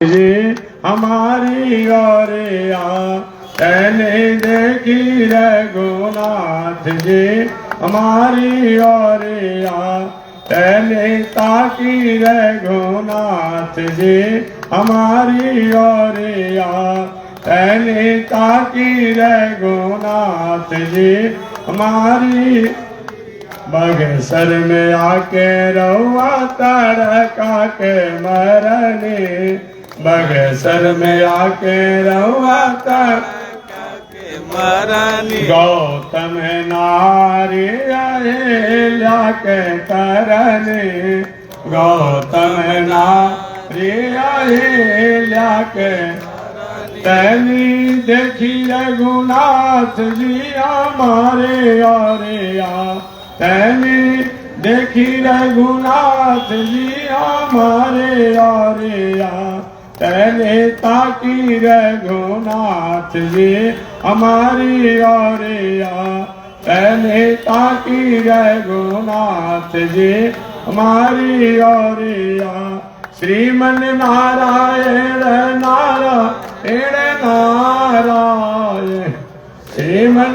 जी हमारी और तैने देखी रघुनाथ जी हमारी और तैने ताकी रघुनाथ जी हमारी और तैने ताकी रघुनाथ जी हमारी बगसर में आके रहुआ तड़का के मरने बगसर में आके रहुआ तड़का के मरने गौतम नारी अहिल्या के तरने गौतम नारी अहिल्या के तैनी देखी रघुनाथ जी हमारे और तैनी देखी रघुनाथ जी हमारे और तैने ताकी रघुनाथ जी हमारी और तैने ताकी रघुनाथ जी हमारी और श्रीमन नारायण नारायण नारायण श्रीमन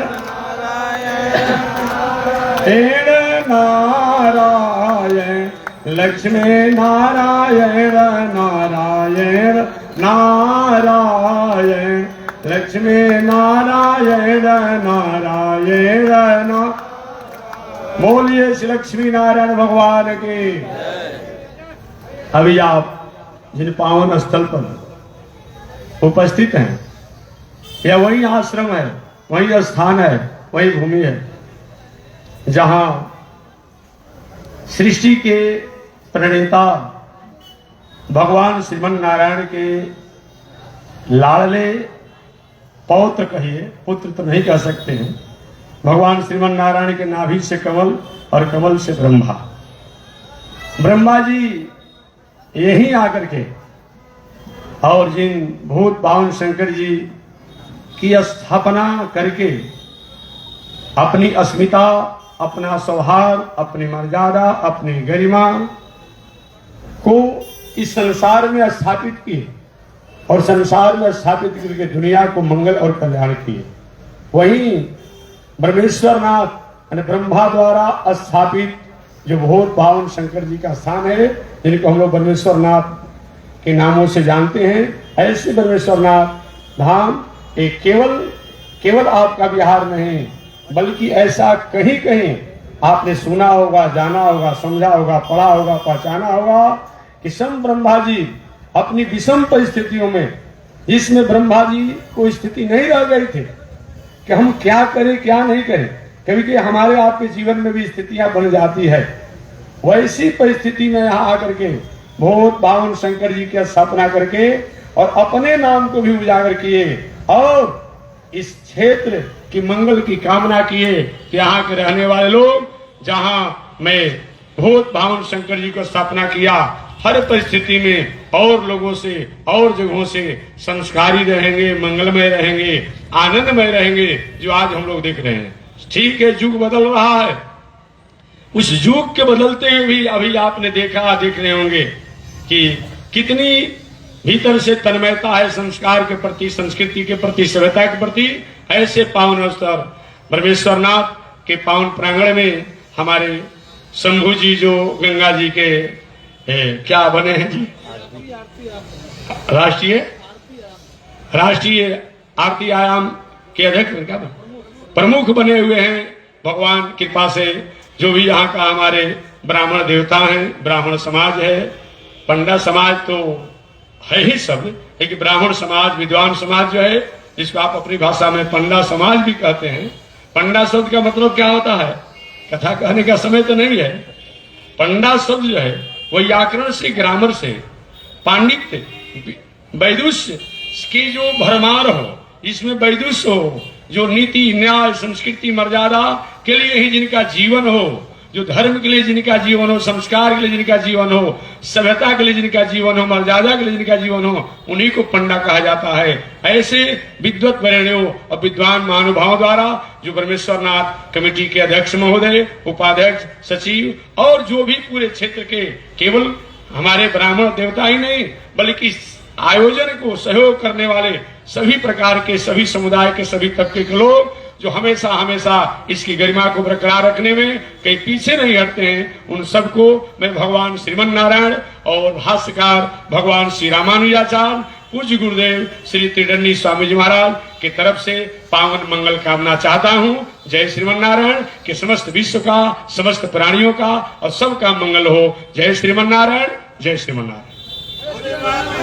नारायण लक्ष्मी नारायण नारायण नारायण लक्ष्मी नारायण नारायण बोलिए श्री लक्ष्मी नारायण भगवान की। अभी आप जिन पावन स्थल पर उपस्थित हैं यह वही आश्रम है, वही स्थान है, वही भूमि है जहां सृष्टि के प्रणेता भगवान श्रीमन नारायण के लाडले पौत्र कहिए, पुत्र तो नहीं कह सकते हैं, भगवान श्रीमन नारायण के नाभि से कमल और कमल से ब्रह्मा। ब्रह्मा जी यही आकर के और जिन भूत बावन शंकर जी की स्थापना करके अपनी अस्मिता, अपना सौहार्द, अपनी मर्यादा, अपनी गरिमा को इस संसार में स्थापित किए और संसार में स्थापित करके दुनिया को मंगल और कल्याण किए। वहीं ब्रह्मेश्वर नाथ ब्रह्मा द्वारा स्थापित जो भूत बावन शंकर जी का स्थान है, जिनको हम लोग ब्रह्मेश्वर नाथ के नामों से जानते हैं, ऐसे ब्रह्मेश्वर नाथ धाम एक केवल आपका बिहार नहीं बल्कि ऐसा कहीं कहीं आपने सुना होगा, जाना होगा, समझा होगा, पढ़ा होगा, पहचाना होगा कि स्वयं ब्रह्मा जी अपनी विषम परिस्थितियों में, जिसमें ब्रह्मा जी को स्थिति नहीं रह गई थी कि हम क्या करें क्या नहीं करें, कभी कभी हमारे आपके जीवन में भी स्थितियां बन जाती है, वैसी परिस्थिति में यहाँ आकर के भूत बावन शंकर जी की स्थापना करके और अपने नाम को भी उजागर किए और इस क्षेत्र की मंगल की कामना किए कि यहाँ के रहने वाले लोग, जहाँ मैं भूत बावन शंकर जी को स्थापना किया, हर परिस्थिति में और लोगों से और जगहों से संस्कारी रहेंगे, मंगलमय रहेंगे, आनंदमय रहेंगे, जो आज हम लोग देख रहे हैं। ठीक है, युग बदल रहा है, उस युग के बदलते हुए भी अभी आपने देख रहे होंगे कि कितनी भीतर से तन्मयता है संस्कार के प्रति, संस्कृति के प्रति, सभ्यता के प्रति। ऐसे पावन अवसर ब्रह्मेश्वर नाथ के पावन प्रांगण में हमारे शंभू जी जो गंगा जी के क्या बने हैं जी, राष्ट्रीय आरती आयाम के अध्यक्ष क्या प्रमुख बने हुए हैं। भगवान कृपा से जो भी यहाँ का हमारे ब्राह्मण देवता हैं, ब्राह्मण समाज है, पंडा समाज तो है ही सब, लेकिन ब्राह्मण समाज, विद्वान समाज जो है, जिसको आप अपनी भाषा में पंडा समाज भी कहते हैं। पंडा शब्द का मतलब क्या होता है, कथा कहने का समय तो नहीं है। पंडा शब्द जो है वो व्याकरण से, ग्रामर से, पांडित्य, वैदुष्य की जो भरमार हो, इसमें वैदुष्य हो, जो नीति न्याय संस्कृति मर्यादा के लिए ही जिनका जीवन हो, जो धर्म के लिए जिनका जीवन हो, संस्कार के लिए जिनका जीवन हो, सभ्यता के लिए जिनका जीवन हो, मर्यादा के लिए जिनका जीवन हो, उन्हीं को पंडा कहा जाता है। ऐसे विद्वत वरेण्यों और विद्वान महानुभावों द्वारा जो ब्रह्मेश्वर नाथ कमेटी के अध्यक्ष महोदय, उपाध्यक्ष, सचिव और जो भी पूरे क्षेत्र के केवल हमारे ब्राह्मण देवता ही नहीं बल्कि आयोजन को सहयोग करने वाले सभी प्रकार के, सभी समुदाय के, सभी तबके के लोग जो हमेशा हमेशा इसकी गरिमा को बरकरार रखने में कहीं पीछे नहीं हटते हैं, उन सबको मैं भगवान श्रीमन नारायण और भाष्यकार भगवान श्री रामानुजाचार्य पूज्य गुरुदेव श्री त्रिदंडी स्वामी जी महाराज की तरफ से पावन मंगल कामना चाहता हूँ। जय श्रीमन नारायण, कि समस्त विश्व का, समस्त प्राणियों का और सबका मंगल हो। जय श्रीमन नारायण, जय श्रीमन नारायण।